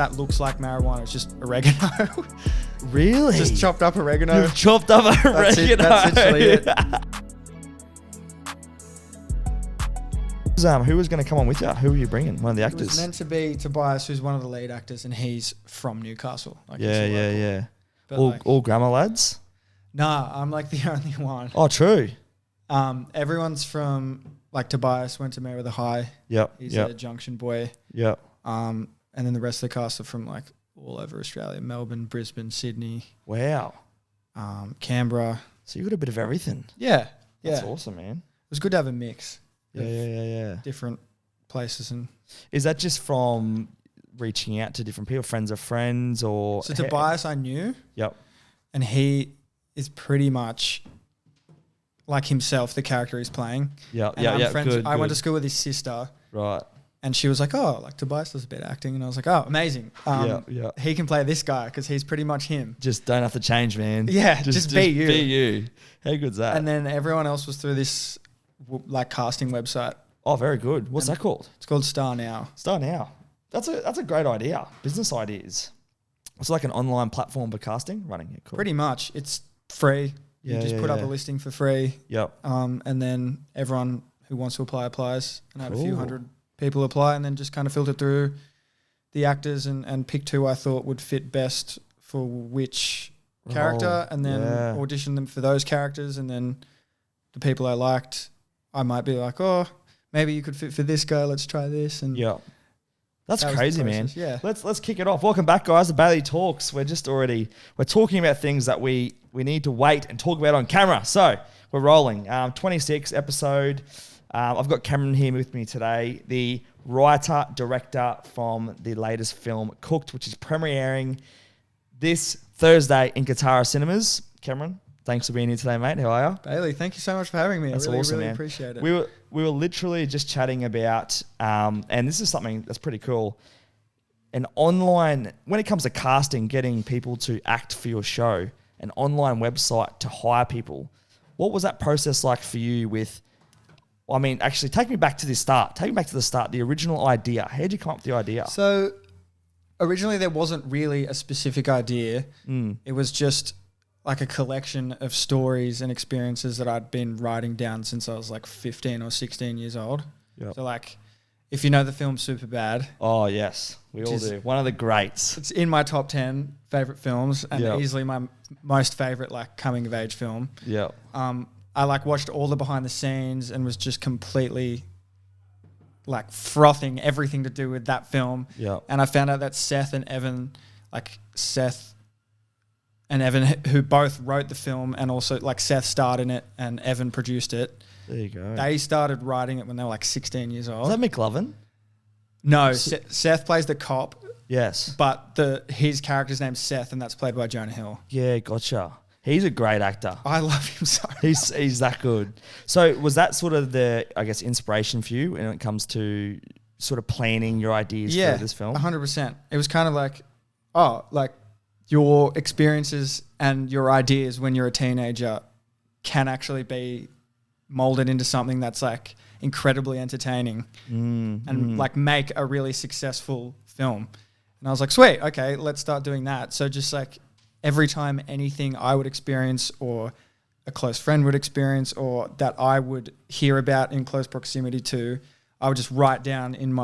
that looks like marijuana. It's just oregano. Really? Just chopped up oregano. You've chopped up oregano. That's literally it. Who was going to come on with you? Who were you bringing? One of the It actors? was meant to be Tobias, who's one of the lead actors, and he's from Newcastle. Like, Yeah. But All grammar lads? Nah, I'm like the only one. Oh, true. Everyone's from, like, Tobias went to Mayweather High. Yep. He's a Junction boy. Yep. And then the rest of the cast are from, like, all over Australia. Melbourne, Brisbane, Sydney. Wow. Canberra. So you got a bit of everything. Yeah. That's awesome, man. It was good to have a mix. Yeah. Different places. And Is that just from reaching out to different people, friends of friends, or? so Tobias I knew. Yep. And he is pretty much like himself, the character he's playing. Yeah. Friends. I went to school with his sister. Right. And she was like, oh, like Tobias does a bit of acting. And I was like, oh, amazing. He can play this guy because he's pretty much him. Just don't have to change, man. Yeah, just be you. Be you. How good's that? And then everyone else was through this like casting website. Oh, very good. What's that called? It's called Star Now. Star Now. That's a great idea. Business ideas. It's like an online platform for casting running it. Cool. Pretty much. It's free. You just put up a listing for free. Yep. And then everyone who wants to apply applies. And I had a few hundred people apply, and then just kind of filter through the actors and picked who I thought would fit best for which character, and then audition them for those characters. And then the people I liked, I might be like, oh, maybe you could fit for this guy. Let's try this. And that's crazy, man. Yeah. Let's kick it off. Welcome back, guys. The Bailey Talks. We're talking about things that we need to wait and talk about on camera. So we're rolling. 26 episode. I've got Cameron here with me today, the writer, director from the latest film, Cooked, which is premiering this Thursday in Katara Cinemas. Cameron, thanks for being here today, mate. How are you? Bailey, thank you so much for having me. That's I really, awesome, really man. appreciate it. We were literally just chatting about, and this is something that's pretty cool, an online, when it comes to casting, getting people to act for your show, an online website to hire people. What was that process like for you with... I mean, actually, take me back to the start. The original idea. How did you come up with the idea? So, originally there wasn't really a specific idea. It was just like a collection of stories and experiences that I'd been writing down since I was like 15 or 16 years old. Yep. So, like, if you know the film Superbad. Oh, yes. We all do. One of the greats. It's in my top 10 favourite films and easily my most favourite, like, coming-of-age film. Yeah. I like watched all the behind the scenes and was just completely like frothing everything to do with that film. Yeah. And I found out that Seth and Evan, who both wrote the film and also like Seth starred in it and Evan produced it. There you go. They started writing it when they were like 16 years old. Is that McLovin? No, Seth plays the cop. Yes. But his character's name's Seth and that's played by Jonah Hill. Yeah, gotcha. He's a great actor. I love him so much. He's that good. So was that sort of the, I guess, inspiration for you when it comes to sort of planning your ideas for this film? 100%. It was kind of like, your experiences and your ideas when you're a teenager can actually be molded into something that's like incredibly entertaining and like make a really successful film. And I was like, sweet, okay, let's start doing that. So just like, every time anything I would experience or a close friend would experience or that I would hear about in close proximity to, I would just write down in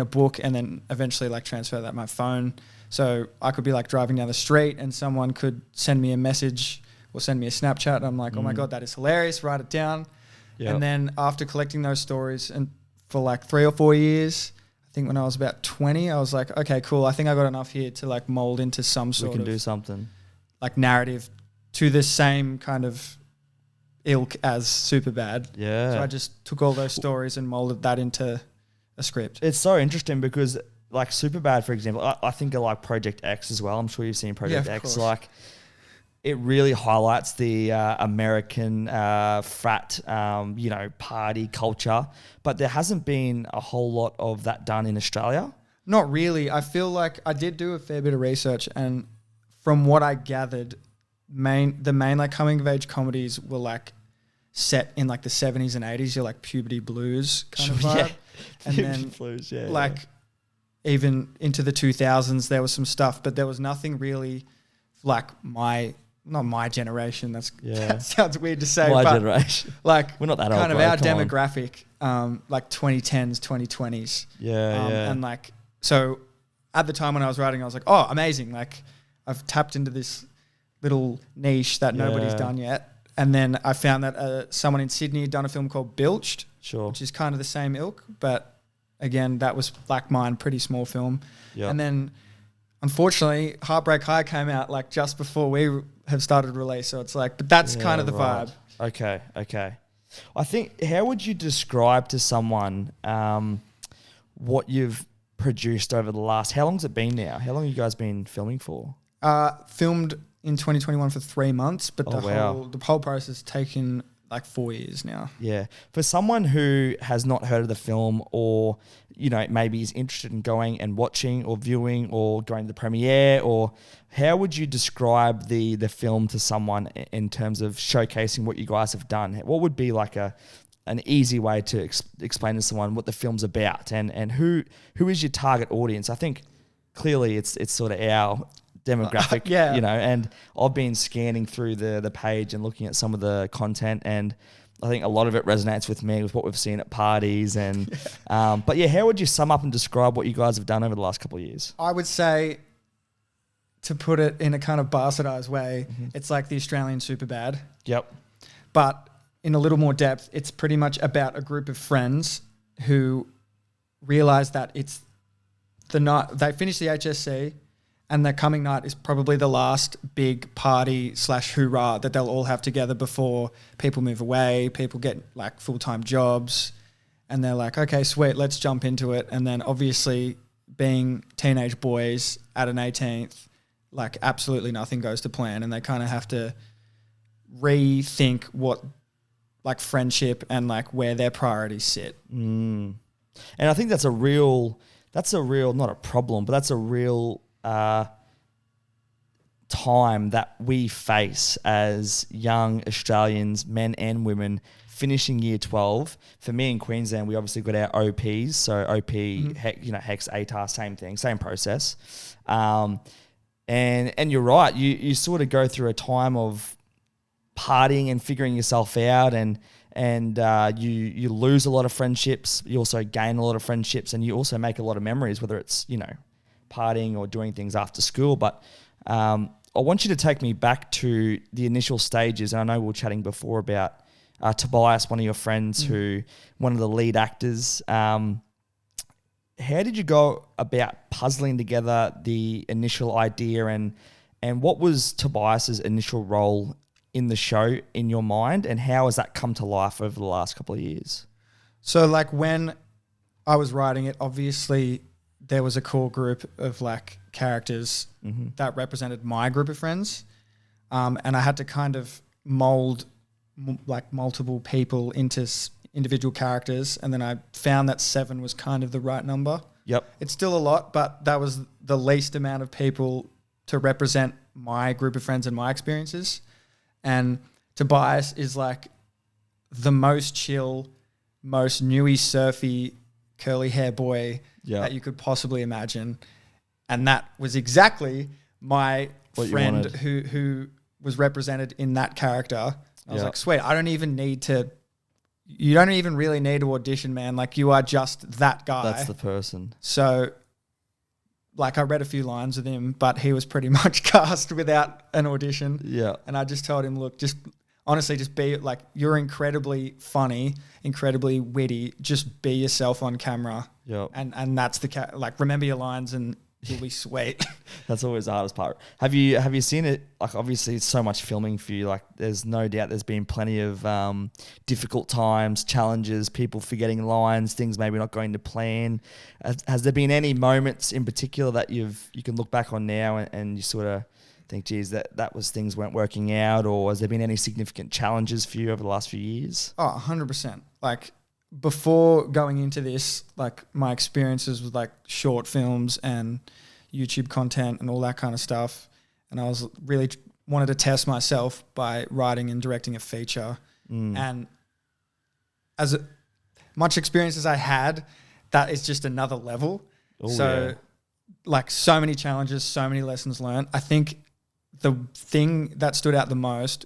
a book and then eventually like transfer that to my phone. So I could be like driving down the street and someone could send me a message or send me a Snapchat. And I'm like, oh my God, that is hilarious. Write it down. Yep. And then after collecting those stories and for like 3 or 4 years, I think when I was about 20, I was like, okay, cool. I think I got enough here to like mold into some sort of... We can do something. Like narrative to the same kind of ilk as Superbad. Yeah. So I just took all those stories and molded that into a script. It's so interesting because like Superbad, for example, I think of like Project X as well. I'm sure you've seen Project X. Course. Like it really highlights the American frat, party culture. But there hasn't been a whole lot of that done in Australia. Not really. I feel like I did do a fair bit of research, and from what I gathered, the main like coming of age comedies were like set in like the 70s and 80s. You're like puberty blues kind of vibe. And then blues, even into the 2000s, there was some stuff, but there was nothing really like not my generation. That sounds weird to say. My but generation. Like we're not that old. Kind of bro, our come on. demographic, like 2010s, 2020s. Yeah. And like, so at the time when I was writing, I was like, oh, amazing. Like I've tapped into this little niche that nobody's done yet. And then I found that someone in Sydney had done a film called Bilched, which is kind of the same ilk, but again, that was like mine, pretty small film. Yep. And then unfortunately, Heartbreak High came out like just before we have started release. So it's like, but that's kind of the vibe. Okay. I think, how would you describe to someone what you've produced over the last, how long's it been now? How long have you guys been filming for? Filmed in 2021 for 3 months, but the whole process has taken like 4 years now. Yeah. For someone who has not heard of the film or, you know, maybe is interested in going and watching or viewing or going to the premiere, or how would you describe the film to someone in terms of showcasing what you guys have done? What would be like an easy way to explain to someone what the film's about and who is your target audience? I think clearly it's sort of our demographic, you know, and I've been scanning through the page and looking at some of the content, and I think a lot of it resonates with me with what we've seen at parties and but yeah, how would you sum up and describe what you guys have done over the last couple of years? I would say, to put it in a kind of bastardized way, it's like the Australian Superbad. Yep. But in a little more depth, it's pretty much about a group of friends who realize that it's the night they finish the HSC, and their coming night is probably the last big party / hoorah that they'll all have together before people move away, people get like full-time jobs, and they're like, okay, sweet, let's jump into it. And then obviously being teenage boys at an 18th, like absolutely nothing goes to plan, and they kind of have to rethink what like friendship and like where their priorities sit. And I think that's a real, not a problem, but that's a real time that we face as young Australians, men and women, finishing year 12. For me in Queensland, we obviously got our OPs, so OP, HEX, ATAR, same thing, same process. And you're right, you sort of go through a time of partying and figuring yourself out, and you lose a lot of friendships, you also gain a lot of friendships, and you also make a lot of memories, whether it's, you know, partying or doing things after school. But I want you to take me back to the initial stages. And I know we were chatting before about Tobias, one of your friends, one of the lead actors. How did you go about puzzling together the initial idea, and what was Tobias's initial role in the show in your mind, and how has that come to life over the last couple of years? So like when I was writing it, obviously there was a core group of like characters that represented my group of friends. And I had to kind of mold like multiple people into individual characters. And then I found that 7 was kind of the right number. Yep. It's still a lot, but that was the least amount of people to represent my group of friends and my experiences. And Tobias is like the most chill, most newy, surfy, curly hair boy that you could possibly imagine. And that was exactly my friend who was represented in that character. I was like, sweet, you don't even really need to audition, man. Like, you are just that guy. That's the person. So, like, I read a few lines with him, but he was pretty much cast without an audition. Yeah. And I just told him, look, honestly, just be like, you're incredibly funny, incredibly witty. Just be yourself on camera. Yeah. And that's like, remember your lines and you'll be sweet. That's always the hardest part. Have you seen it? Like, obviously it's so much filming for you. Like, there's no doubt there's been plenty of difficult times, challenges, people forgetting lines, things maybe not going to plan. Has there been any moments in particular that you can look back on now and you sort of think, geez, that was things weren't working out? Or has there been any significant challenges for you over the last few years? Oh, 100%. Like, before going into this, like, my experiences with like short films and YouTube content and all that kind of stuff, and I was really wanted to test myself by writing and directing a feature. And as much experience as I had, that is just another level. So like so many challenges, so many lessons learned. I think the thing that stood out the most,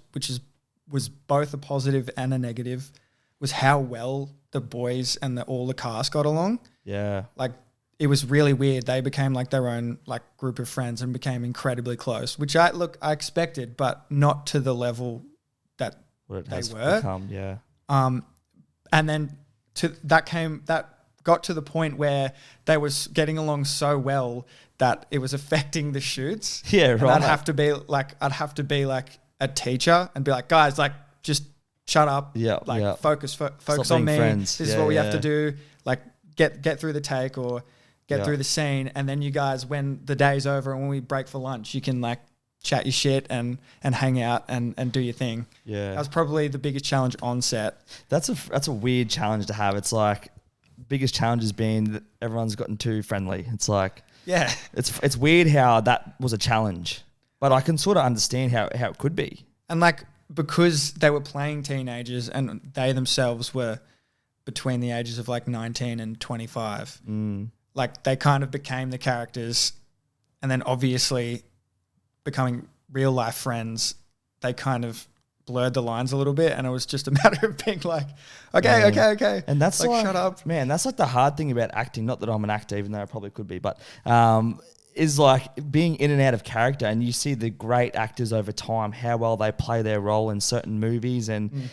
was both a positive and a negative, was how well the boys and all the cast got along. Yeah. Like it was really weird. They became like their own like group of friends and became incredibly close, which I expected, but not to the level that they were. Become, yeah. And then that got to the point where they was getting along so well that it was affecting the shoots. Yeah, right. And I'd have to be like a teacher and be like, guys, like just shut up. Yeah. Like focus Stop on me. friends. This is what we have to do. Like get through the take or get through the scene. And then you guys, when the day's over and when we break for lunch, you can like chat your shit and hang out and do your thing. Yeah. That was probably the biggest challenge on set. That's a weird challenge to have. It's like biggest challenge has been that everyone's gotten too friendly. It's like, yeah, it's weird how that was a challenge, but I can sort of understand how it could be. And like, because they were playing teenagers and they themselves were between the ages of like 19 and 25, like they kind of became the characters, and then obviously becoming real life friends, they kind of blurred the lines a little bit, and it was just a matter of being like, okay. And that's like, shut up. Man, that's like the hard thing about acting. Not that I'm an actor, even though I probably could be, but is like being in and out of character. And you see the great actors over time, how well they play their role in certain movies. And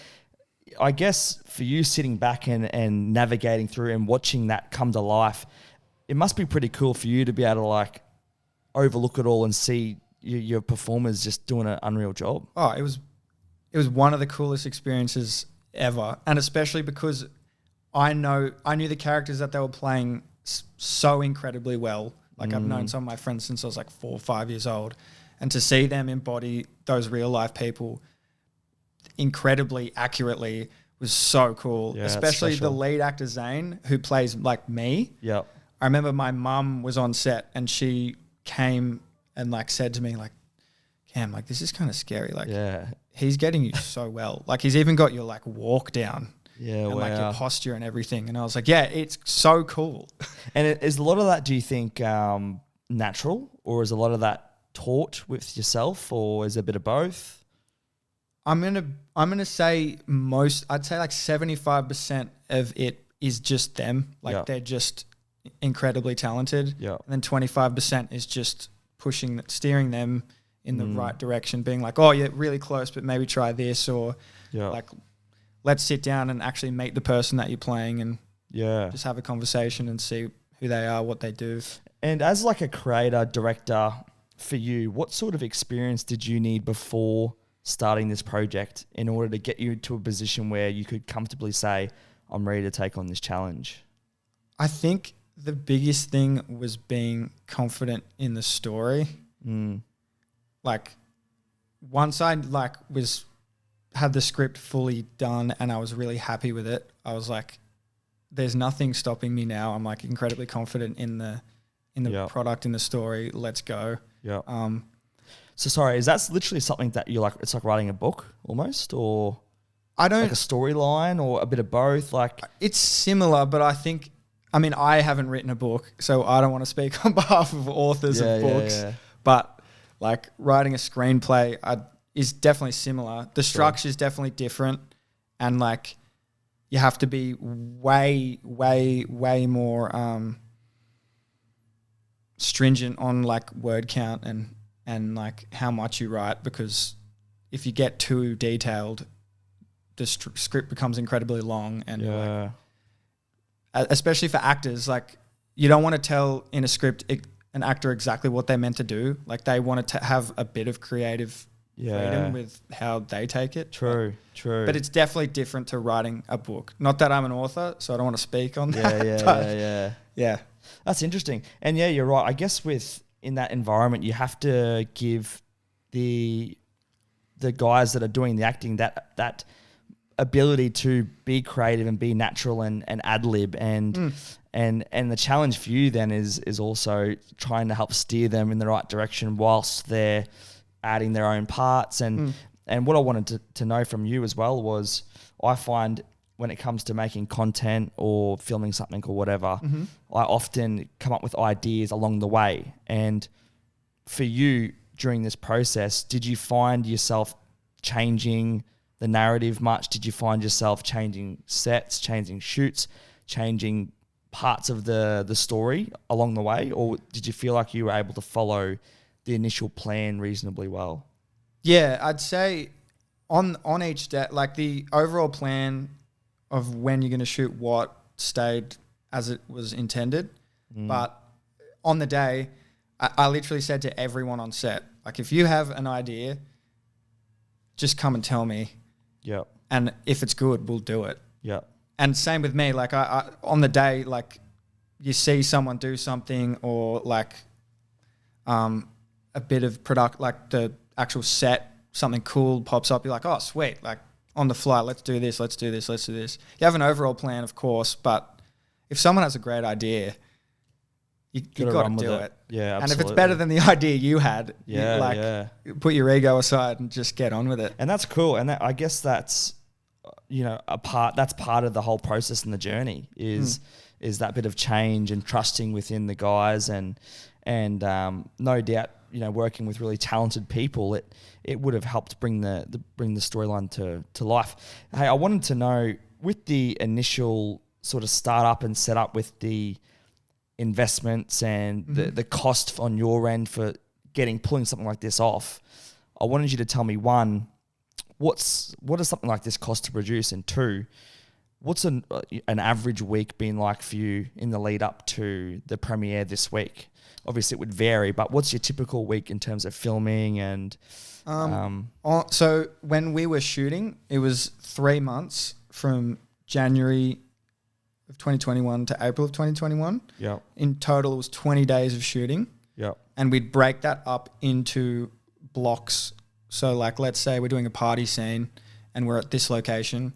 I guess for you sitting back and navigating through and watching that come to life, it must be pretty cool for you to be able to like overlook it all and see your performers just doing an unreal job. Oh, it was one of the coolest experiences ever. And especially because I knew the characters that they were playing so incredibly well. Like I've known some of my friends since I was like 4 or 5 years old, and to see them embody those real life people incredibly accurately was so cool. Yeah, especially the lead actor Zane, who plays like me. Yep. I remember my mum was on set and she came and like said to me like, Cam, like this is kind of scary. Like he's getting you so well. Like he's even got your like walk down. Yeah, and like your posture and everything. And I was like, yeah, it's so cool. And is a lot of that, do you think, natural, or is a lot of that taught with yourself, or is it a bit of both? I'm gonna say I'd say like 75% of it is just them. Like they're just incredibly talented. Yeah. And then 25% is just steering them in the right direction, being like, oh, you're really close, but maybe try this, or like, let's sit down and actually meet the person that you're playing and just have a conversation and see who they are, what they do. And as like a creator, director for you, what sort of experience did you need before starting this project in order to get you to a position where you could comfortably say, I'm ready to take on this challenge? I think the biggest thing was being confident in the story. Like once I like had the script fully done and I was really happy with it, I was like, there's nothing stopping me now. I'm like incredibly confident in the product, in the story. Let's go. Yeah. So sorry, is that literally something that you like? It's like writing a book almost, or like a storyline, or a bit of both? Like it's similar, but I haven't written a book, so I don't want to speak on behalf of authors of books. Yeah. But like writing a screenplay, is definitely similar. The structure is definitely different, and like you have to be way, way, way more stringent on like word count and like how much you write, because if you get too detailed, the script becomes incredibly long, and especially for actors, like you don't want to tell in a script an actor exactly what they're meant to do. Like they want to have a bit of creative freedom with how they take it. True. But it's definitely different to writing a book. Not that I'm an author, so I don't want to speak on that. Yeah. That's interesting. And yeah, you're right. I guess in that environment, you have to give the guys that are doing the acting that ability to be creative and be natural and ad lib, and the challenge for you then is also trying to help steer them in the right direction whilst they're adding their own parts. And what I wanted to know from you as well was, I find when it comes to making content or filming something or whatever, I often come up with ideas along the way. And for you during this process, did you find yourself changing the narrative much? Did you find yourself changing sets, changing shoots, changing parts of the story along the way? Or did you feel like you were able to follow the initial plan reasonably well? Yeah, I'd say on each day, like the overall plan of when you're going to shoot what stayed as it was intended. But on the day, I literally said to everyone on set, like, if you have an idea, just come and tell me. Yep. And if it's good, we'll do it. Yep. And same with me, like I on the day, like you see someone do something or like a bit of product, like the actual set, something cool pops up, you're like, oh, sweet, like on the fly, let's do this, let's do this, let's do this. You have an overall plan, of course, but if someone has a great idea, you got to do it. Yeah, absolutely. And if it's better than the idea you had, put your ego aside and just get on with it. And that's cool. And I guess that's, that's part of the whole process and the journey is that bit of change and trusting within the guys and no doubt, working with really talented people, it would have helped bring the storyline to life. Hey, I wanted to know, with the initial sort of start up and set up with the investments and the cost on your end for pulling something like this off, I wanted you to tell me, one, what does something like this cost to produce, and two, what's an average week been like for you in the lead up to the premiere this week? Obviously, it would vary, but what's your typical week in terms of filming and? So when we were shooting, it was 3 months from January of 2021 to April of 2021. Yeah. In total, it was 20 days of shooting. Yeah. And we'd break that up into blocks. So like, let's say we're doing a party scene and we're at this location.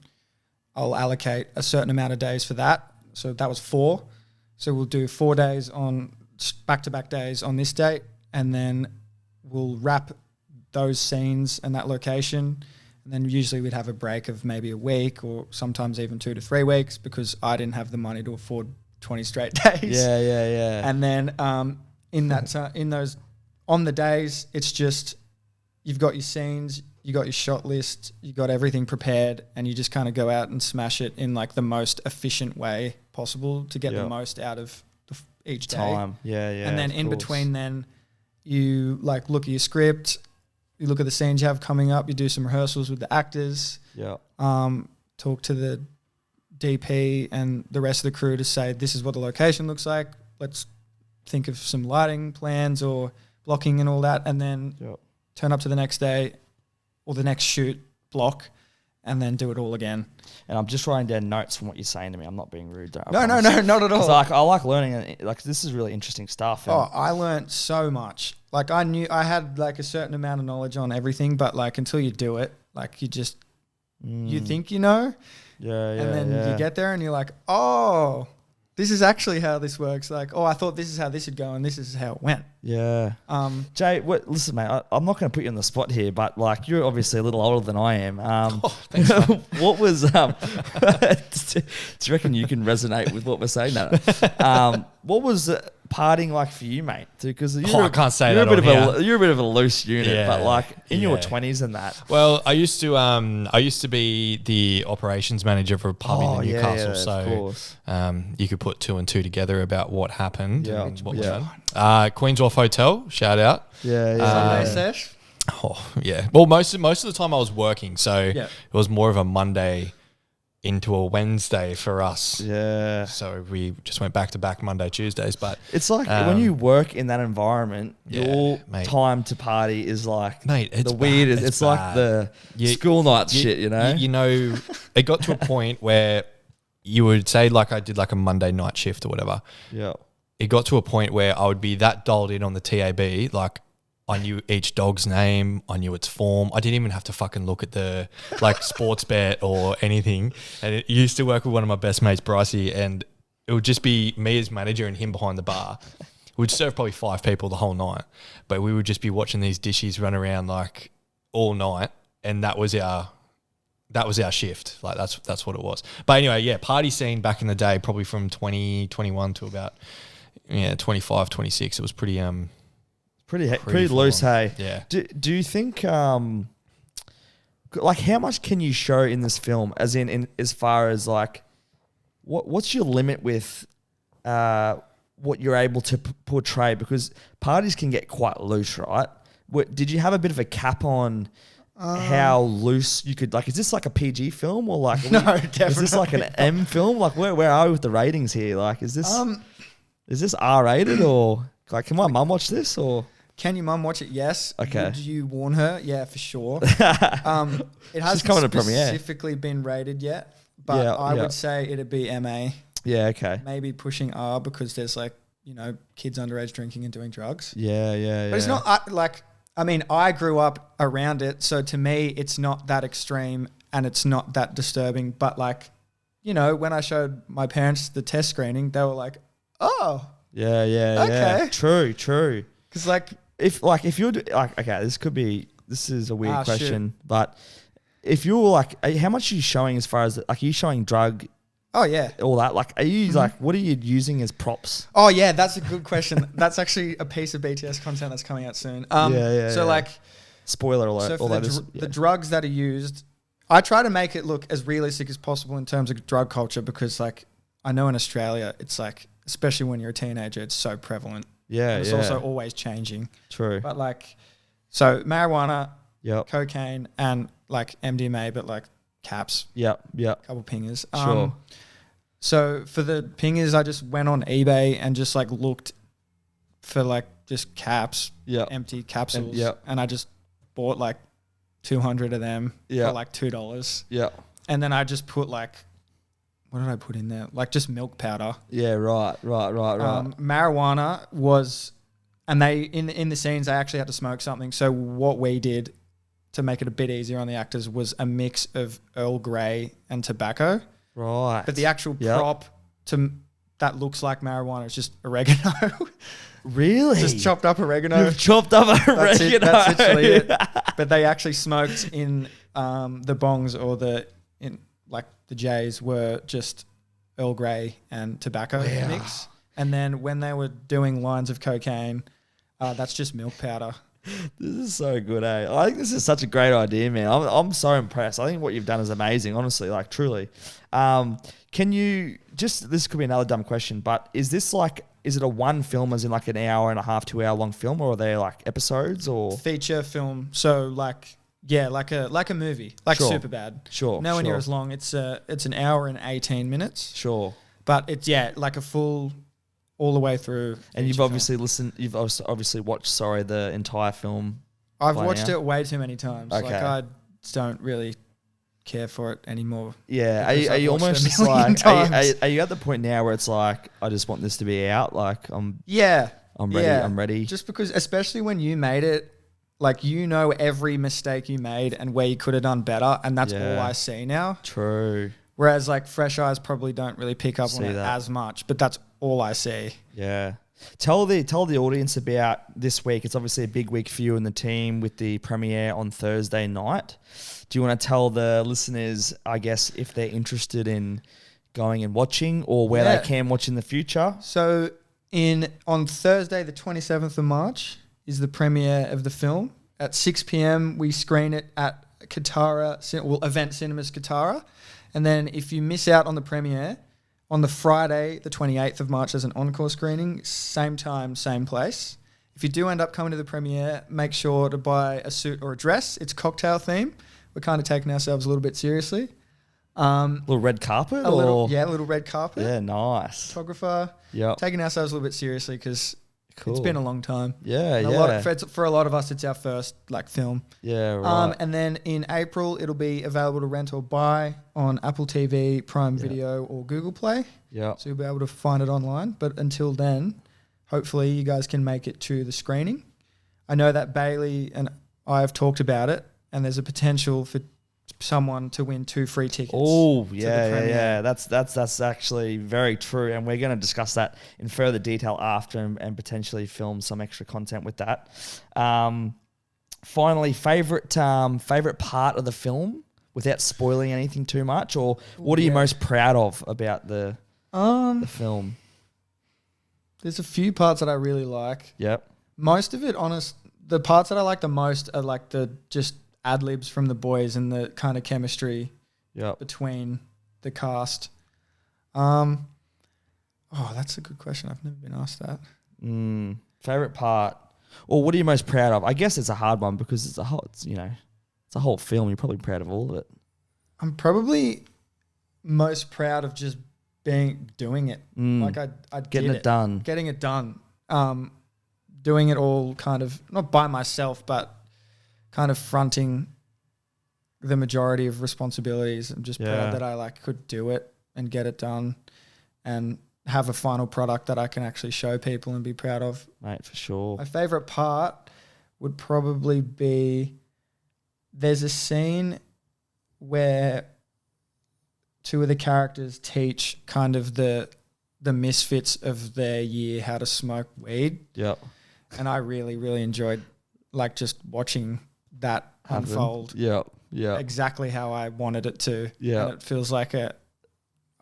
I'll allocate a certain amount of days for that. So that was 4. So we'll do 4 days on back-to-back days on this date, and then we'll wrap those scenes and that location. And then usually we'd have a break of maybe a week or sometimes even 2 to 3 weeks because I didn't have the money to afford 20 straight days. Yeah. And then in those on the days, it's just you've got your scenes, you got your shot list, you got everything prepared, and you just kind of go out and smash it in like the most efficient way possible to get the most out of each day. Time. Yeah. And then in between, then you like look at your script. You look at the scenes you have coming up. You do some rehearsals with the actors. Yeah. Talk to the DP and the rest of the crew to say, this is what the location looks like. Let's think of some lighting plans or blocking and all that. And then turn up to the next day or the next shoot block and then do it all again. And I'm just writing down notes from what you're saying to me. I'm not being rude. No, not at all. I like learning. Like, this is really interesting stuff. I learned so much. Like, I knew I had like a certain amount of knowledge on everything, but like until you do it, like you just you think you know, and then you get there and you're like, oh, this is actually how this works. Like, oh, I thought this is how this would go, and this is how it went. Yeah. Jay, listen, mate. I'm not going to put you on the spot here, but like, you're obviously a little older than I am. Thanks, what was? Do you reckon you can resonate with what we're saying? No. What was partying like for you, mate? Because I can't say you're that. You're a bit of a loose unit, but like in your 20s and that. Well, I used to be the operations manager for a pub in Newcastle, so you could put 2 and 2 together about what happened. Yeah, and what was done. Queen's Wharf Hotel, shout out. Sunday sesh. Oh yeah. Well, most of the time I was working, so it was more of a Monday into a Wednesday for us. Yeah. So we just went back to back Monday, Tuesdays. But it's like when you work in that environment, your time to party is like it's the weirdest. It's like the school night shit, you know? You know, it got to a point where you would say, like, I did like a Monday night shift or whatever. Yeah. It got to a point where I would be that dialed in on the TAB, like I knew each dog's name, I knew its form. I didn't even have to fucking look at the like sports bet or anything. And it used to work with one of my best mates, Brycey, and it would just be me as manager and him behind the bar. We'd serve probably 5 people the whole night, but we would just be watching these dishes run around like all night, and that was our that was our shift. Like that's what it was. But anyway, yeah, party scene back in the day, probably from 2021 to about 25, 26. It was pretty pretty loose, hey. Yeah. Do you think like how much can you show in this film? As in as far as like what's your limit with what you're able to portray? Because parties can get quite loose, right? Did you have a bit of a cap on how loose you could, like, is this like a PG film or like no, definitely is this like an M film? Like where are we with the ratings here? Like is this R rated or like can my mum watch this or? Can your mum watch it? Yes. Okay. Would you warn her? Yeah, for sure. It hasn't coming to premiere. specifically been rated yet, but I would say it'd be MA. Yeah, okay. Maybe pushing R because there's like, kids underage drinking and doing drugs. Yeah. But it's not I grew up around it. So to me, it's not that extreme and it's not that disturbing. But like, when I showed my parents the test screening, they were like, oh. Yeah. Okay. True. Because like, if you're like, okay, this is a weird question, shit. but if you're like, how much are you showing as far as like, are you showing drug? Oh yeah, all that. Like, are you like, what are you using as props? Oh yeah, that's a good question. That's actually a piece of BTS content that's coming out soon. So like, spoiler alert. So for the drugs that are used, I try to make it look as realistic as possible in terms of drug culture because like I know in Australia it's like, especially when you're a teenager, it's so prevalent. Yeah, and it's also always changing. True. But like, so marijuana, cocaine, and like MDMA, but like caps. Yep. Couple pingers. Sure. So for the pingers, I just went on eBay and just like looked for like just caps, empty capsules, and I just bought like 200 of them for like $2. Yeah. And then I just put like, what did I put in there? Like just milk powder. Yeah, right. Marijuana was, and they in the scenes they actually had to smoke something. So what we did to make it a bit easier on the actors was a mix of Earl Grey and tobacco. Right. But the actual prop that looks like marijuana is just oregano. Really? Just chopped up oregano. You've chopped up oregano. That's literally it. But they actually smoked in the bongs or the J's were just Earl Grey and tobacco mix. And then when they were doing lines of cocaine, that's just milk powder. This is so good, eh? I think this is such a great idea, man. I'm so impressed. I think what you've done is amazing, honestly, like truly. Can you this could be another dumb question, but is it a one film as in like an hour and a half, 2 hour long film, or are they like episodes or feature film? So like like a movie, like Superbad. Sure. Nowhere near as long. It's an hour and 18 minutes. Sure. But it's like a full all the way through. And you've obviously listened. You've obviously watched the entire film. I've watched it way too many times. Okay. Like I don't really care for it anymore. Yeah. Are you almost just like are you at the point now where it's like I just want this to be out? Like I'm ready. Yeah. I'm ready. Just because, especially when you made it, like every mistake you made and where you could have done better, and that's all I see now. True. Whereas like fresh eyes probably don't really pick up on it as much, but that's all I see. Yeah. Tell the audience about this week. It's obviously a big week for you and the team with the premiere on Thursday night. Do you want to tell the listeners, I guess, if they're interested in going and watching or where they can watch in the future? So on Thursday, the 27th of March is the premiere of the film. At 6 p.m, we screen it at Event Cinemas Katara. And then if you miss out on the premiere, on the Friday, the 28th of March, there's an encore screening, same time, same place. If you do end up coming to the premiere, make sure to buy a suit or a dress. It's cocktail theme. We're kind of taking ourselves a little bit seriously. Little red carpet? A little red carpet. Yeah, nice. Photographer. Yeah. Taking ourselves a little bit seriously because it's been a long time. Yeah, For a lot of us, it's our first film. Yeah, right. And then in April, it'll be available to rent or buy on Apple TV, Prime Video, or Google Play. Yeah. So you'll be able to find it online. But until then, hopefully you guys can make it to the screening. I know that Bailey and I have talked about it, and there's a potential for someone to win 2 free tickets. Oh, yeah. That's actually very true, and we're going to discuss that in further detail after and potentially film some extra content with that. Finally, favorite part of the film without spoiling anything too much? Or what are you most proud of about the film? There's a few parts that I really like. Yep. Most of it, the parts that I like the most are like the just ad-libs from the boys and the kind of chemistry between the cast. That's a good question. I've never been asked that. Favorite part, or what are you most proud of? I guess it's a hard one because it's a whole film. You're probably proud of all of it. I'm probably most proud of just doing it. Like I'd getting it done. Getting it done. Doing it all kind of not by myself, but kind of fronting the majority of responsibilities. I'm just proud that I could do it and get it done and have a final product that I can actually show people and be proud of. Mate, for sure. My favorite part would probably be there's a scene where two of the characters teach kind of the misfits of their year how to smoke weed. Yep. And I really, really enjoyed just watching that unfold. Yep. Yeah. Exactly how I wanted it to. Yeah. And it feels like a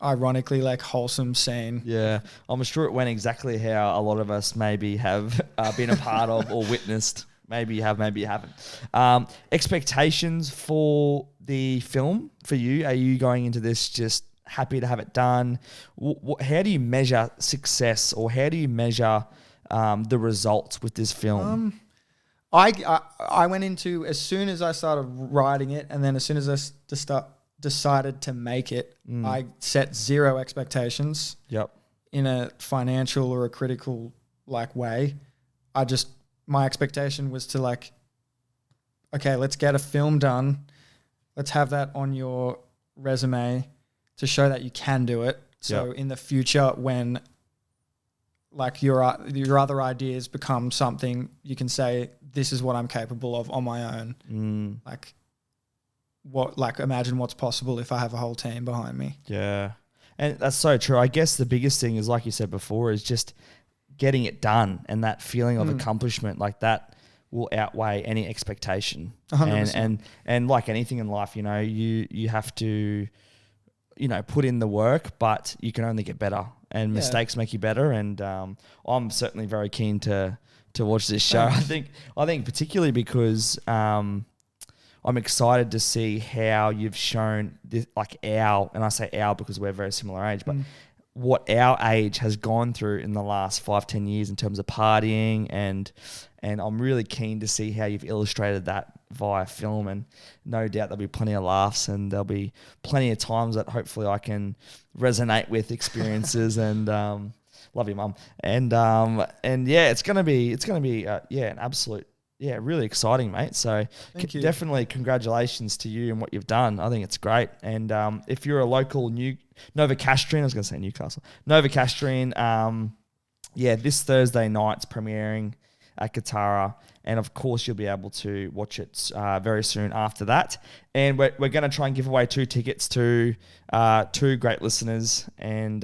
ironically wholesome scene. Yeah. I'm sure it went exactly how a lot of us maybe have been a part of or witnessed. Maybe you have, maybe you haven't. Expectations for the film for you? Are you going into this just happy to have it done? How do you measure success, or how do you measure the results with this film? I went into, as soon as I started writing it, and then as soon as I decided to make it, I set zero expectations. Yep. In a financial or a critical way. My expectation was to okay, let's get a film done. Let's have that on your resume to show that you can do it. So in the future, when your other ideas become something, you can say, this is what I'm capable of on my own. Imagine what's possible if I have a whole team behind me. Yeah. And that's so true. I guess the biggest thing is, like you said before, is just getting it done, and that feeling of accomplishment that will outweigh any expectation. 100%. And like anything in life, you have to, put in the work, but you can only get better, and mistakes make you better. And I'm certainly very keen to watch this show. I think particularly because I'm excited to see how you've shown this, and I say our because we're very similar age, but what our age has gone through in the last 5-10 years in terms of partying, and I'm really keen to see how you've illustrated that via film, and no doubt there'll be plenty of laughs, and there'll be plenty of times that hopefully I can resonate with experiences and love you, Mum. And it's gonna be an absolute really exciting, mate. So definitely congratulations to you and what you've done. I think it's great. And if you're a local Novocastrian, I was going to say Newcastle, Novocastrian, this Thursday night's premiering at Katara. And of course, you'll be able to watch it very soon after that. And we're going to try and give away 2 tickets to 2 great listeners. And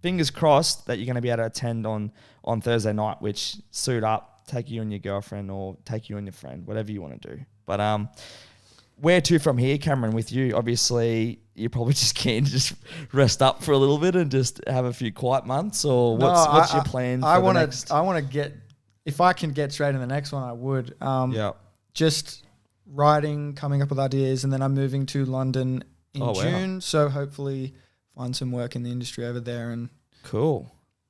fingers crossed that you're going to be able to attend on Thursday night, which suit up, take you and your girlfriend, or take you and your friend, whatever you want to do. But where to from here, Cameron, with you? Obviously, you're probably just keen to just rest up for a little bit and just have a few quiet months, or what's your plan for the next? I want to get, if I can get straight in the next one, I would. Just writing, coming up with ideas, and then I'm moving to London in June. Wow. So hopefully find some work in the industry over there and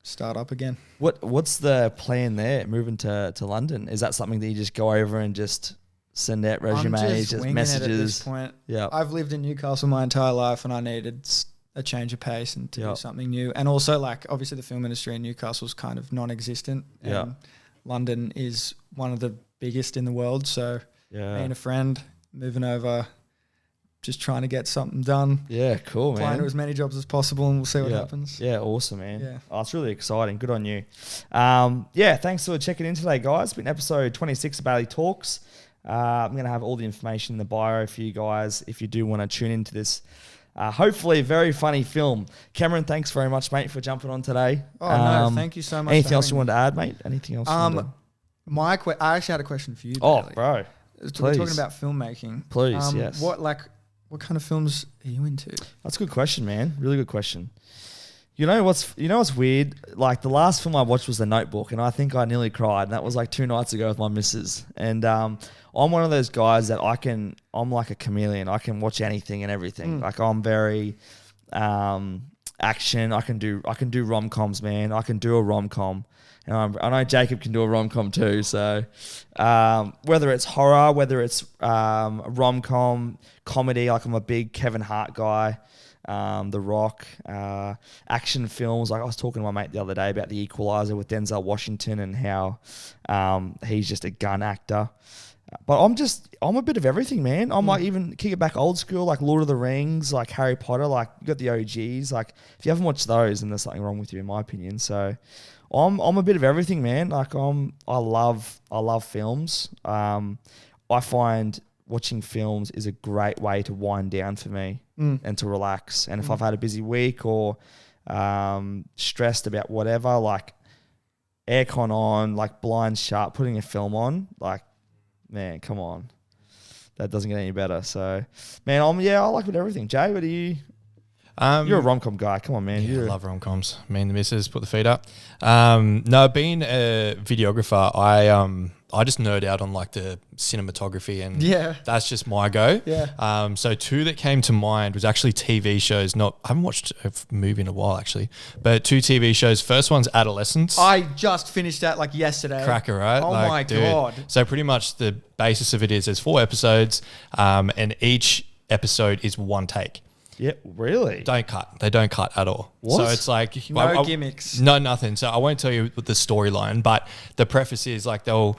start up again. What's the plan there, moving to London? Is that something that you just go over and just send out resumes, just messages? It at this point. Yeah, I've lived in Newcastle my entire life, and I needed a change of pace and to do something new. And also, obviously the film industry in Newcastle is kind of non-existent. And London is one of the biggest in the world. So me and a friend moving over, just trying to get something done. Yeah, cool, man. Applying to as many jobs as possible, and we'll see what happens. Yeah, awesome, man. Yeah. Oh, it's really exciting. Good on you. Thanks for checking in today, guys. It's been episode 26 of Bailey Talks. I'm going to have all the information in the bio for you guys if you do want to tune into this hopefully very funny film. Cameron, thanks very much, mate, for jumping on today. Oh, no, thank you so much. Anything else you wanted to add, mate? Anything else? I actually had a question for you, Oh, Bailey. bro. We're talking about filmmaking. Please, yes. What, What kind of films are you into? That's a good question, man. Really good question. You know what's weird? Like the last film I watched was The Notebook, and I think I nearly cried. And that was like 2 nights ago with my missus. And I'm one of those guys that I'm like a chameleon. I can watch anything and everything. Like I'm very action. I can do rom-coms, man. I can do a rom-com. And I know Jacob can do a rom-com too. So whether it's horror, whether it's rom-com, comedy, like I'm a big Kevin Hart guy. The Rock, action films. Like I was talking to my mate the other day about The Equalizer with Denzel Washington and how he's just a gun actor. But I'm a bit of everything, man. I'm like, even kick it back old school, like Lord of the Rings, like Harry Potter, like you got the OGs. Like if you haven't watched those, then there's something wrong with you, in my opinion. So I'm a bit of everything, man. Like I love films. I find watching films is a great way to wind down for me and to relax. And if I've had a busy week or stressed about whatever, like aircon on, like blinds shut, putting a film on, like, man, come on. That doesn't get any better. So, man, I like with everything. Jay, what are you? You're a rom-com guy. Come on, man. Yeah, I love rom-coms. Me and the missus put the feet up. No, being a videographer, I just nerd out on like the cinematography and that's just my go. Yeah. So 2 that came to mind was actually TV shows. I haven't watched a movie in a while actually, but 2 TV shows. First one's Adolescence. I just finished that like yesterday. Cracker, right? Oh my God. So pretty much the basis of it is there's 4 episodes, and each episode is 1 take. Yeah, really? They don't cut at all. What? So it's like no gimmicks. No, nothing. So I won't tell you the storyline, but the preface is like they'll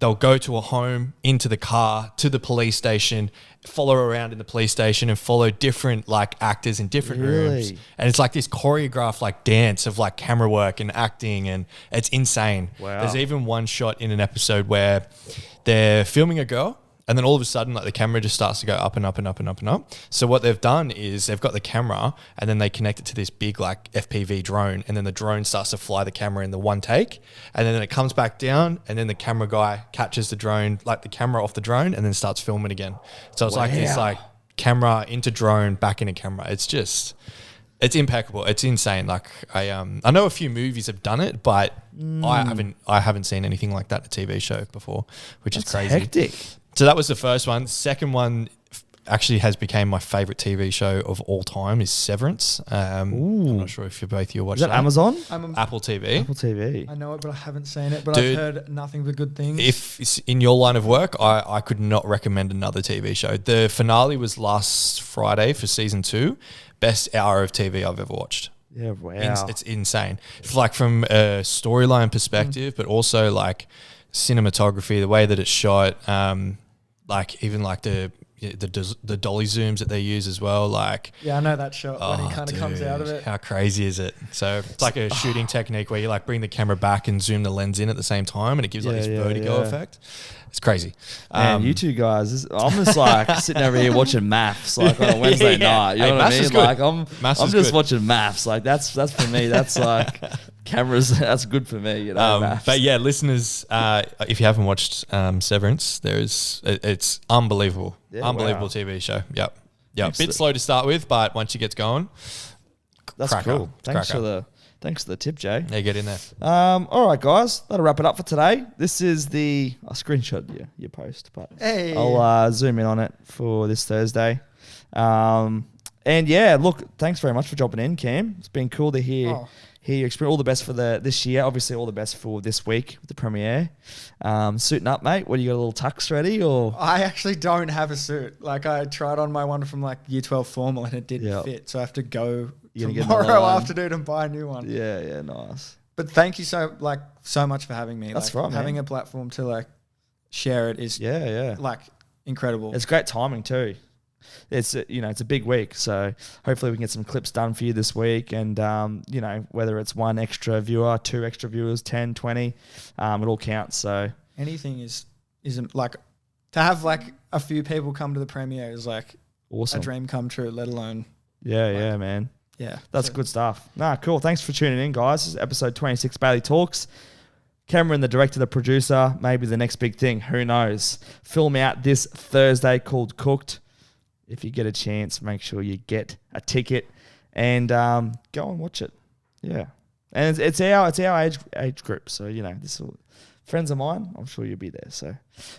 go to a home, into the car, to the police station, follow around in the police station and follow different like actors in different rooms. And it's like this choreographed like dance of like camera work and acting, and it's insane. Wow. There's even one shot in an episode where they're filming a girl, and then all of a sudden, like the camera just starts to go up and up and up and up and up. So what they've done is they've got the camera and then they connect it to this big like FPV drone, and then the drone starts to fly the camera in the 1 take, and then it comes back down, and then the camera guy catches the drone, like the camera off the drone, and then starts filming again. So it's like this like camera into drone back into camera. It's impeccable. It's insane. Like I know a few movies have done it, but I haven't seen anything like that in a TV show before, which is crazy. Hectic. So that was the first one. Second one actually has become my favorite TV show of all time is Severance. I'm not sure if you're watching Is that Amazon? Apple TV. Apple TV. I know it, but I haven't seen it. But Dude, I've heard nothing but good things. If it's in your line of work, I could not recommend another TV show. The finale was last Friday for season 2. Best hour of TV I've ever watched. Yeah, wow. It's insane. It's like from a storyline perspective, but also like cinematography, the way that it's shot, like even like the dolly zooms that they use as well. Like, yeah, I know that shot when he kind of comes out of it. How crazy is it? So it's like a shooting technique where you like bring the camera back and zoom the lens in at the same time, and it gives like this vertigo effect. It's crazy. Man, you 2 guys, I'm just like sitting over here watching maths like on a Wednesday night. You know what I mean? Like I'm just watching maths. Like that's for me. That's like cameras. That's good for me. You know. But yeah, listeners, if you haven't watched Severance, it's unbelievable. Yeah, unbelievable TV show. Yep. Bit slow to start with, but once you get going, that's cool. Thanks for the tip, Jay. Yeah, get in there. All right, guys. That'll wrap it up for today. This is I screenshot your post, but I'll zoom in on it for this Thursday. And yeah, look, thanks very much for dropping in, Cam. It's been cool to hear your experience. All the best for this year. Obviously, all the best for this week with the premiere. Suiting up, mate. What, do you got a little tux ready? Or I actually don't have a suit. Like I tried on my one from like year 12 formal and it didn't fit. So I have to go tomorrow afternoon and buy a new one. Yeah, nice. But thank you so much for having me. That's right, man. Having a platform to like share it is like incredible. It's great timing too. It's it's a big week, so hopefully we can get some clips done for you this week, and whether it's 1 extra viewer, 2 extra viewers, 10, 20, it all counts. So anything isn't like to have like a few people come to the premiere is like awesome. A dream come true, let alone man. Yeah, that's good stuff. Cool. Thanks for tuning in, guys. This is episode 26, Bailey Talks. Cameron, the director, the producer, maybe the next big thing. Who knows? Film out this Thursday called Cooked. if you get a chance, make sure you get a ticket and go and watch it. Yeah, and it's our age group. So this will friends of mine. I'm sure you'll be there. So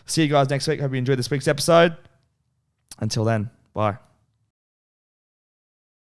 see you guys next week. Hope you enjoyed this week's episode. Until then, bye.